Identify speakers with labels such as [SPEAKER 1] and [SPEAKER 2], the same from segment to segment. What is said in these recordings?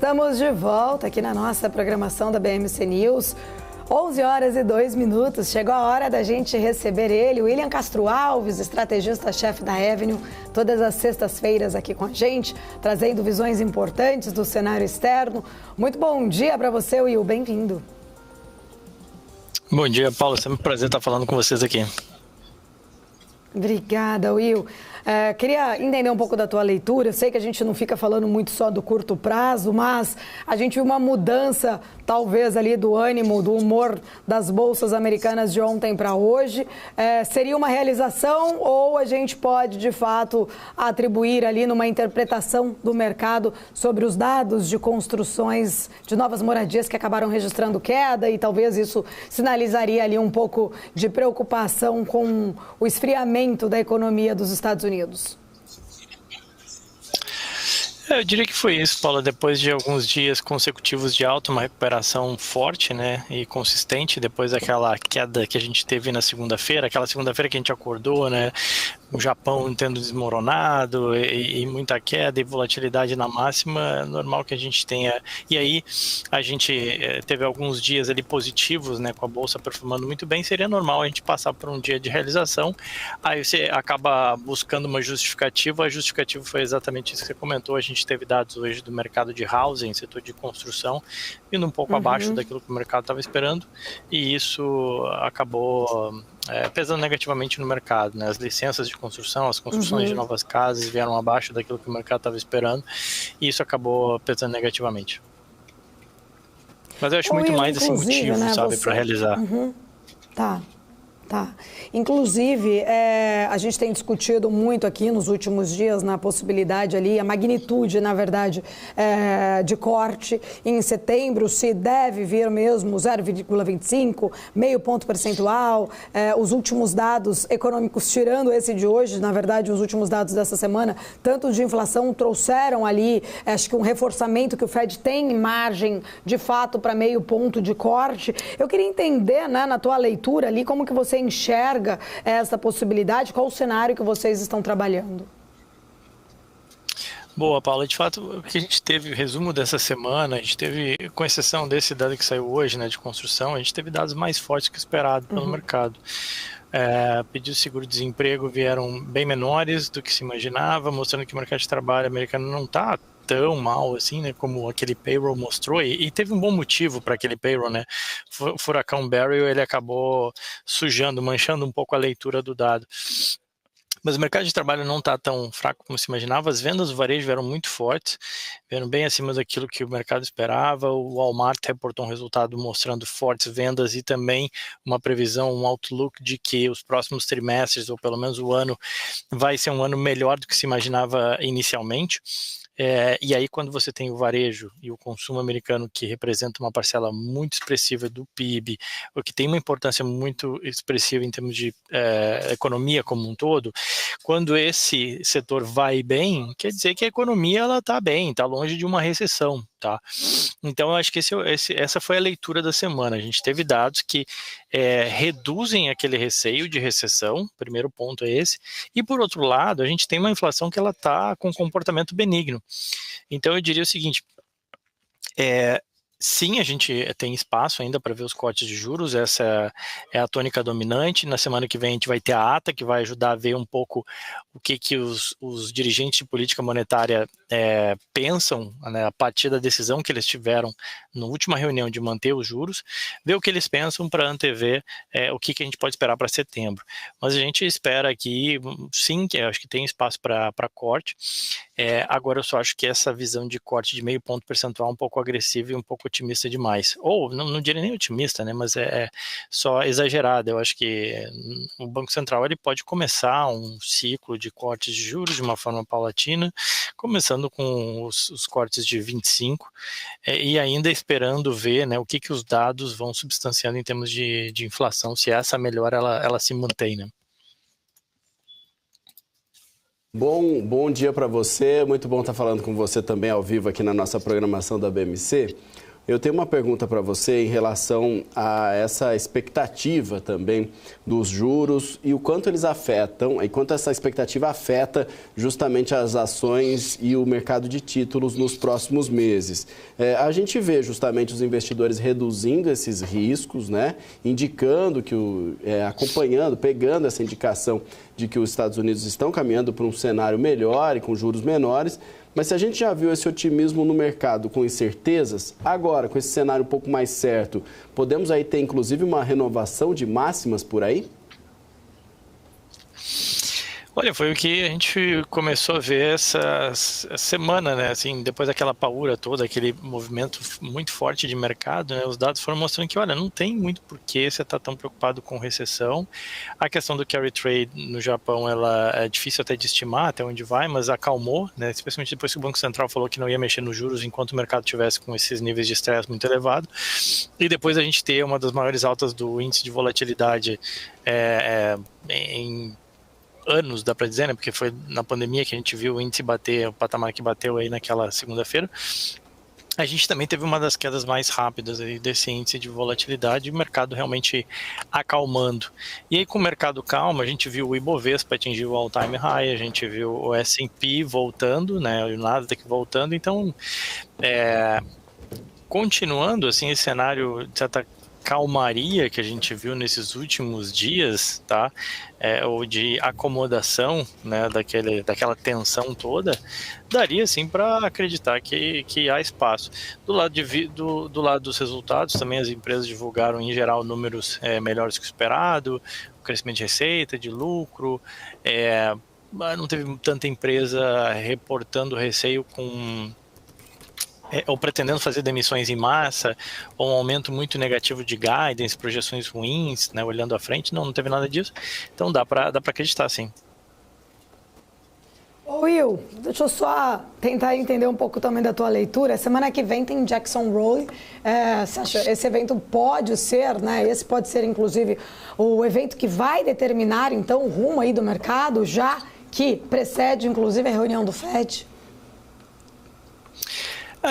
[SPEAKER 1] Estamos de volta aqui na nossa programação da BMC News. 11h02. Chegou a hora da gente receber ele, William Castro Alves, estrategista-chefe da Avenue, todas as sextas-feiras aqui com a gente, trazendo visões importantes do cenário externo. Muito bom dia para você, Will. Bem-vindo.
[SPEAKER 2] Bom dia, Paulo. Sempre um prazer estar falando com vocês aqui.
[SPEAKER 1] Obrigada, Will. Queria entender um pouco da tua leitura. Eu sei que a gente não fica falando muito só do curto prazo, mas a gente viu uma mudança, talvez, ali do ânimo, do humor das bolsas americanas de ontem para hoje. Seria uma realização ou a gente pode, de fato, atribuir ali numa interpretação do mercado sobre os dados de construções de novas moradias que acabaram registrando queda e talvez isso sinalizaria ali um pouco de preocupação com o esfriamento da economia dos Estados Unidos?
[SPEAKER 2] Eu diria que foi isso, Paula. Depois de alguns dias consecutivos de alta, uma recuperação forte, né, e consistente, depois daquela queda que a gente teve na segunda-feira, aquela segunda-feira que a gente acordou, né, o Japão tendo desmoronado e muita queda e volatilidade na máxima, é normal que a gente tenha. E aí a gente teve alguns dias ali positivos, né, com a bolsa performando muito bem. Seria normal a gente passar por um dia de realização. Aí você acaba buscando uma justificativa. A justificativa foi exatamente isso que você comentou. A gente teve dados hoje do mercado de housing, setor de construção, indo um pouco abaixo daquilo que o mercado estava esperando, e isso acabou pesando negativamente no mercado, né? As licenças de construção, as construções de novas casas vieram abaixo daquilo que o mercado estava esperando, e isso acabou pesando negativamente. Mas eu acho muito mais esse motivo, né, sabe, para realizar.
[SPEAKER 1] Tá. Inclusive, a gente tem discutido muito aqui nos últimos dias na possibilidade ali, a magnitude, na verdade, de corte em setembro, se deve vir mesmo 0,25, meio ponto percentual. Os últimos dados econômicos, tirando esse de hoje, na verdade, os últimos dados dessa semana, tanto de inflação, trouxeram ali, acho que um reforçamento que o Fed tem em margem, de fato, para meio ponto de corte. Eu queria entender, né, na tua leitura ali, como que você enxerga essa possibilidade, qual o cenário que vocês estão trabalhando?
[SPEAKER 2] Boa, Paula. De fato, o que a gente teve, o resumo dessa semana, a gente teve, com exceção desse dado que saiu hoje, né, de construção, a gente teve dados mais fortes que o esperado pelo mercado. Pedidos de seguro-desemprego vieram bem menores do que se imaginava, mostrando que o mercado de trabalho americano não está tão mal assim, né, como aquele payroll mostrou, e teve um bom motivo para aquele payroll, né? O furacão Barry, ele acabou sujando, manchando um pouco a leitura do dado. Mas o mercado de trabalho não está tão fraco como se imaginava. As vendas do varejo vieram muito fortes, vieram bem acima daquilo que o mercado esperava. O Walmart reportou um resultado mostrando fortes vendas e também uma previsão, um outlook de que os próximos trimestres, ou pelo menos o ano, vai ser um ano melhor do que se imaginava inicialmente. E aí, quando você tem o varejo e o consumo americano, que representa uma parcela muito expressiva do PIB, o que tem uma importância muito expressiva em termos de economia como um todo, quando esse setor vai bem, quer dizer que a economia está bem, está longe de uma recessão. Tá? Então, eu acho que essa foi a leitura da semana. A gente teve dados que reduzem aquele receio de recessão, primeiro ponto é esse, e por outro lado, a gente tem uma inflação que ela está com comportamento benigno. Então, eu diria o seguinte, sim, a gente tem espaço ainda para ver os cortes de juros, essa é a tônica dominante. Na semana que vem a gente vai ter a ata, que vai ajudar a ver um pouco o que os dirigentes de política monetária pensam, né, a partir da decisão que eles tiveram na última reunião de manter os juros, ver o que eles pensam para antever o que a gente pode esperar para setembro. Mas a gente espera aqui, sim, que eu acho que tem espaço para corte. Agora eu só acho que essa visão de corte de meio ponto percentual é um pouco agressiva e um pouco otimista demais. Ou, não diria nem otimista, né, mas é só exagerada. Eu acho que o Banco Central ele pode começar um ciclo de cortes de juros de uma forma paulatina, começando com os cortes de 25, e ainda esperando ver, né, o que os dados vão substanciando em termos de inflação, se essa melhora ela se mantém, né?
[SPEAKER 3] Bom dia para você, muito bom estar falando com você também ao vivo aqui na nossa programação da BMC. eu tenho uma pergunta para você em relação a essa expectativa também dos juros e o quanto eles afetam, e quanto essa expectativa afeta justamente as ações e o mercado de títulos nos próximos meses. A gente vê justamente os investidores reduzindo esses riscos, né? Indicando que, acompanhando, pegando essa indicação de que os Estados Unidos estão caminhando para um cenário melhor e com juros menores. Mas se a gente já viu esse otimismo no mercado com incertezas, agora, com esse cenário um pouco mais certo, podemos aí ter, inclusive, uma renovação de máximas por aí?
[SPEAKER 2] Olha, foi o que a gente começou a ver essa semana, né? Assim, depois daquela paura toda, aquele movimento muito forte de mercado, né? Os dados foram mostrando que, olha, não tem muito porquê você estar tão preocupado com recessão. A questão do carry trade no Japão, ela é difícil até de estimar até onde vai, mas acalmou, né? Especialmente depois que o Banco Central falou que não ia mexer nos juros enquanto o mercado tivesse com esses níveis de estresse muito elevado. E depois a gente ter uma das maiores altas do índice de volatilidade em anos, dá para dizer, né? Porque foi na pandemia que a gente viu o índice bater, o patamar que bateu aí naquela segunda-feira. A gente também teve uma das quedas mais rápidas aí desse índice de volatilidade e o mercado realmente acalmando. E aí com o mercado calmo, a gente viu o Ibovespa atingir o all-time high, a gente viu o S&P voltando, né? O Nasdaq voltando. Então, continuando assim esse cenário de certa calmaria que a gente viu nesses últimos dias, tá? Ou de acomodação, né, daquela tensão toda, daria sim para acreditar que há espaço. Do lado dos resultados, também as empresas divulgaram em geral números melhores que o esperado, o crescimento de receita, de lucro, não teve tanta empresa reportando receio ou pretendendo fazer demissões em massa, ou um aumento muito negativo de guidance, projeções ruins, né, olhando à frente, não teve nada disso. Então dá para acreditar, sim.
[SPEAKER 1] Will, deixa eu só tentar entender um pouco também da tua leitura. Semana que vem tem Jackson Hole. Você acha esse evento pode ser, né? Esse pode ser, inclusive, o evento que vai determinar, então, o rumo aí do mercado, já que precede, inclusive, a reunião do FED?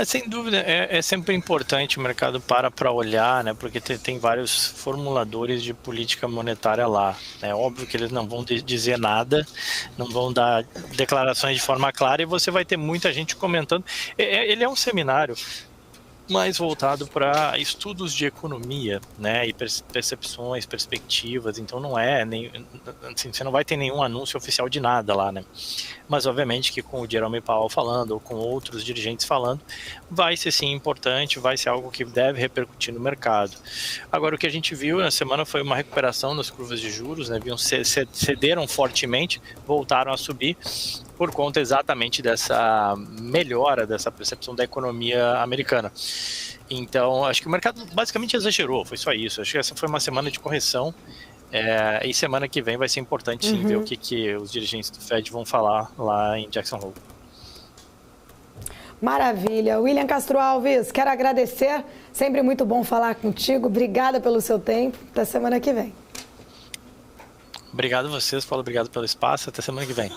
[SPEAKER 2] Sem dúvida, é sempre importante o mercado para olhar, né, porque tem vários formuladores de política monetária lá. É óbvio que eles não vão dizer nada, não vão dar declarações de forma clara e você vai ter muita gente comentando. Ele é um seminário mais voltado para estudos de economia, né, e percepções, perspectivas, então não assim, você não vai ter nenhum anúncio oficial de nada lá, né, mas obviamente que com o Jerome Powell falando, ou com outros dirigentes falando, vai ser sim importante, vai ser algo que deve repercutir no mercado. Agora, o que a gente viu na semana foi uma recuperação das curvas de juros, né, cederam fortemente, voltaram a subir, por conta exatamente dessa melhora, dessa percepção da economia americana. Então, acho que o mercado basicamente exagerou, foi só isso. Acho que essa foi uma semana de correção, e semana que vem vai ser importante sim ver o que os dirigentes do FED vão falar lá em Jackson Hole.
[SPEAKER 1] Maravilha. William Castro Alves, quero agradecer, sempre muito bom falar contigo, obrigada pelo seu tempo, até semana que vem.
[SPEAKER 2] Obrigado a vocês, Paulo, obrigado pelo espaço, até semana que vem.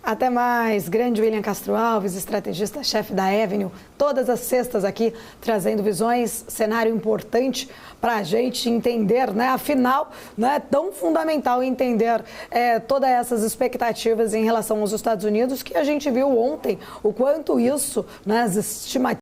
[SPEAKER 1] Até mais, grande William Castro Alves, estrategista-chefe da Avenue, todas as sextas aqui, trazendo visões, cenário importante para a gente entender, né? Afinal, né, é tão fundamental entender todas essas expectativas em relação aos Estados Unidos, que a gente viu ontem o quanto isso, né, as estimativas